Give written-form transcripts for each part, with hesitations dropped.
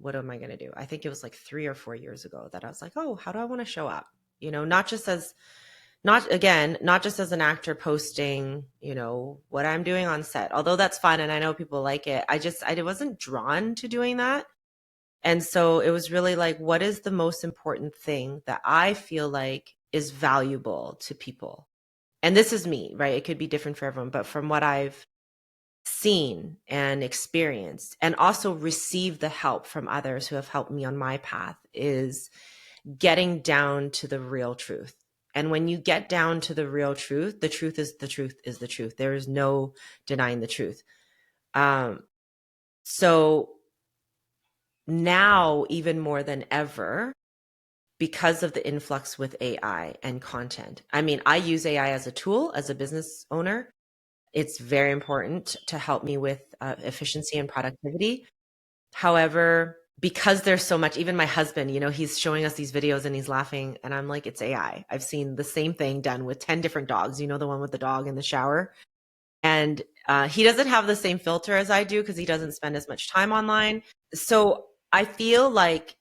what am I going to do? I think it was like 3 or 4 years ago that I was like, oh, how do I want to show up? Not just as, not just as an actor posting, what I'm doing on set, although that's fun and I know people like it. I wasn't drawn to doing that. And so it was really like, what is the most important thing that I feel like is valuable to people? And this is me, right? It could be different for everyone, but from what I've seen and experienced, and also received the help from others who have helped me on my path, is getting down to the real truth. And when you get down to the real truth, the truth is the truth is the truth. There is no denying the truth. So now, even more than ever, because of the influx with AI and content. I mean, I use AI as a tool as a business owner. It's very important to help me with efficiency and productivity. However, because there's so much, even my husband, he's showing us these videos and he's laughing and I'm like, it's AI. I've seen the same thing done with 10 different dogs, the one with the dog in the shower. And he doesn't have the same filter as I do because he doesn't spend as much time online. So I feel like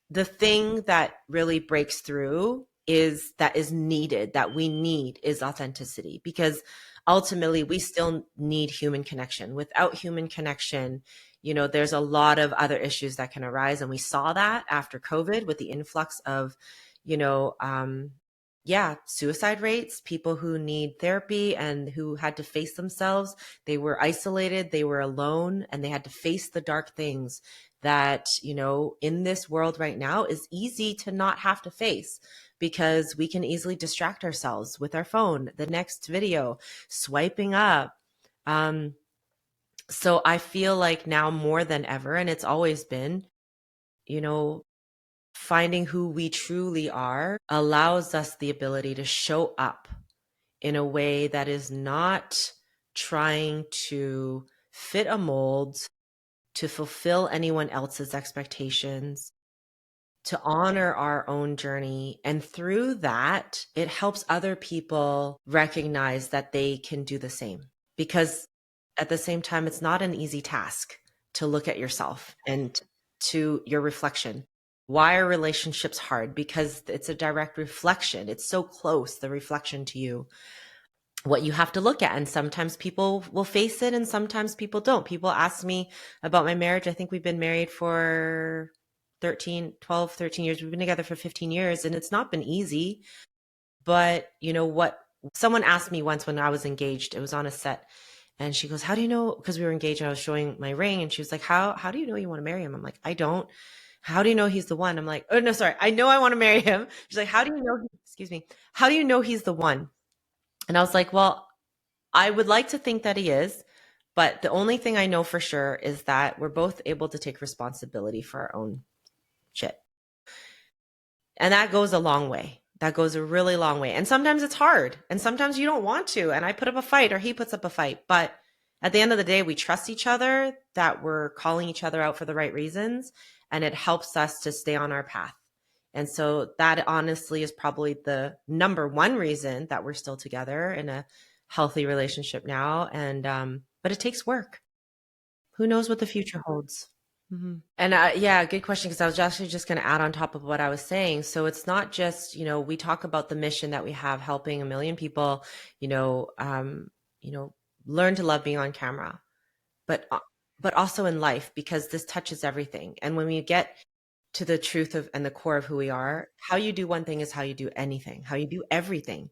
the thing that really breaks through is needed, that we need, is authenticity, because ultimately we still need human connection. Without human connection, there's a lot of other issues that can arise. And we saw that after COVID with the influx of, suicide rates, people who need therapy and who had to face themselves. They were isolated, they were alone, and they had to face the dark things that, in this world right now is easy to not have to face, because we can easily distract ourselves with our phone, the next video, swiping up. So I feel like now more than ever, and it's always been, you know, finding who we truly are allows us the ability to show up in a way that is not trying to fit a mold, to fulfill anyone else's expectations, to honor our own journey. And through that, it helps other people recognize that they can do the same. Because at the same time, it's not an easy task to look at yourself and to your reflection. Why are relationships hard? Because it's a direct reflection. It's so close, the reflection to you, what you have to look at. And sometimes people will face it and sometimes people don't. People ask me about my marriage. I think we've been married for 13 years. We've been together for 15 years and it's not been easy. But what? Someone asked me once when I was engaged, it was on a set, and she goes, how do you know? Because we were engaged and I was showing my ring, and she was like, how do you know you want to marry him? I'm like, I don't. How do you know he's the one? I'm like, oh no, sorry. I know I want to marry him. She's like, how do you know, excuse me, how do you know he's the one? And I was like, well, I would like to think that he is, but the only thing I know for sure is that we're both able to take responsibility for our own shit. And that goes a long way. That goes a really long way. And sometimes it's hard. And sometimes you don't want to. And I put up a fight or he puts up a fight. But at the end of the day, we trust each other, that we're calling each other out for the right reasons. And it helps us to stay on our path. And so that honestly is probably the number one reason that we're still together in a healthy relationship now. And, but it takes work. Who knows what the future holds? And yeah, good question. Because I was actually just going to add on top of what I was saying. So it's not just, we talk about the mission that we have, helping a million people, you know, um, learn to love being on camera, but also in life, because this touches everything. And when we get to the truth of and the core of who we are, how you do one thing is how you do anything, how you do everything.